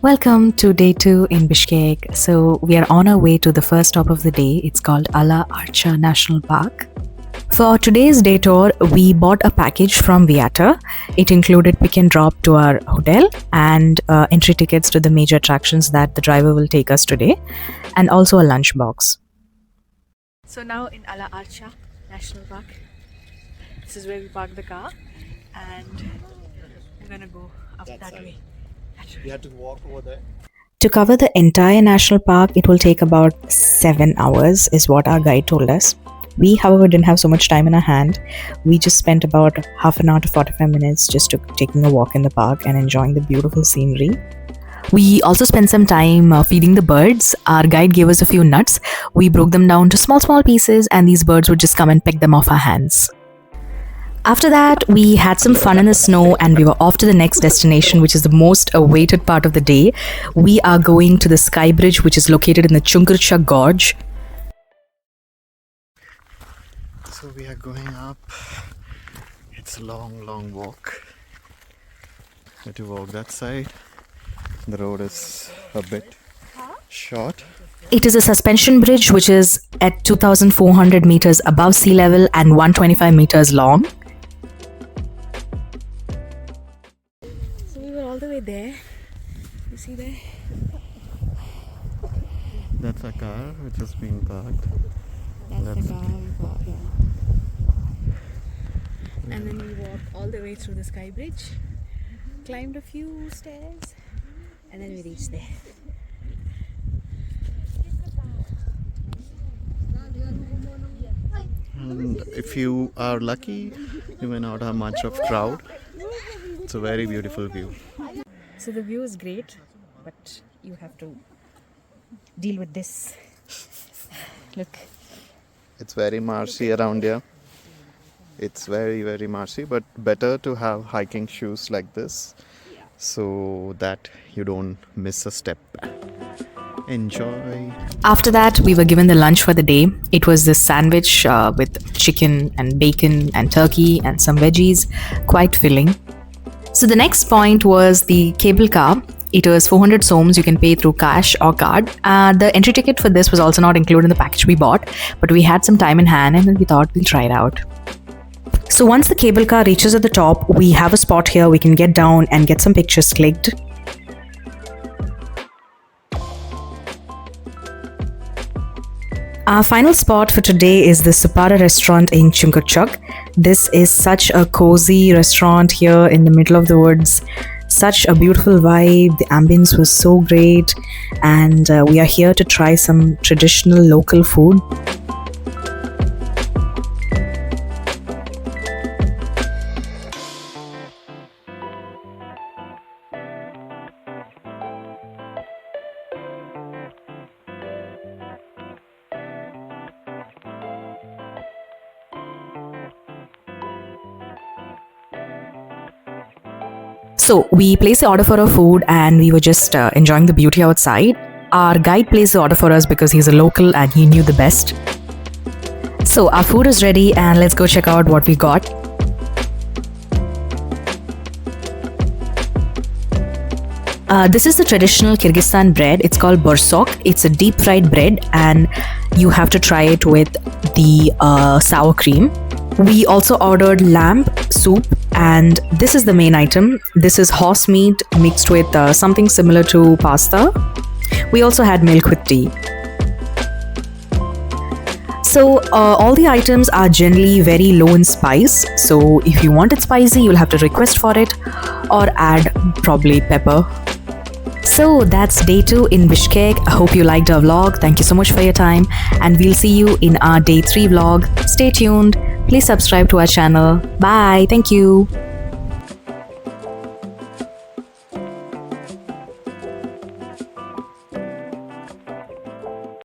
Welcome to day 2 in Bishkek. So we are on our way to the first stop of the day. It's called Archa National Park. For today's day tour, we bought a package from Viator. It included pick and drop to our hotel and entry tickets to the major attractions that the driver will take us today, and also a lunch box. So now in Archa National Park, this is where we park the car, and we're gonna go up that way. You have to walk over there. To cover the entire national park, it will take about 7 hours, is what our guide told us. We, however, didn't have so much time in our hand. We just spent about half an hour to 45 minutes just taking a walk in the park and enjoying the beautiful scenery. We also spent some time feeding the birds. Our guide gave us a few nuts. We broke them down to small pieces, and these birds would just come and pick them off our hands. After that, we had some fun in the snow and we were off to the next destination, which is the most awaited part of the day. We are going to the sky bridge, which is located in the Chunkurchak Gorge. So we are going up. It's a long walk. We have to walk that side. The road is a bit short. It is a suspension bridge which is at 2,400 meters above sea level and 125 meters long. So we were all the way there. You see there? That's a car which is being parked. That's the car we bought, yeah. And then we walked all the way through the sky bridge, climbed a few stairs, and then we reached there. If you are lucky, you may not have much of crowd. It's a very beautiful view. So the view is great, but you have to deal with this. Look. It's very marshy around here. It's very marshy, but better to have hiking shoes like this so that you don't miss a step. Enjoy. After that, we were given the lunch for the day. It was this sandwich with chicken and bacon and turkey and some veggies, quite filling. So the next point was the cable car. It was 400 soms. You can pay through cash or card. The entry ticket for this was also not included in the package we bought, but we had some time in hand and we thought we'll try it out. So once the cable car reaches at the top, we have a spot here we can get down and get some pictures clicked. Our final spot for today is the Supara Restaurant in Chunkurchak. This is such a cozy restaurant here in the middle of the woods. Such a beautiful vibe. The ambience was so great, and we are here to try some traditional local food. So we placed the order for our food and we were just enjoying the beauty outside. Our guide placed the order for us because he's a local and he knew the best. So our food is ready and let's go check out what we got. This is the traditional Kyrgyzstan bread. It's called borsok. It's a deep fried bread and you have to try it with the sour cream. We also ordered lamb soup, and this is the main item. This is horse meat mixed with something similar to pasta. We also had milk with tea. So all the items are generally very low in spice. So if you want it spicy, you'll have to request for it or add probably pepper. So that's day 2 in Bishkek. I hope you liked our vlog. Thank you so much for your time, and we'll see you in our day 3 vlog. Stay tuned. Please subscribe to our channel. Bye. Thank you.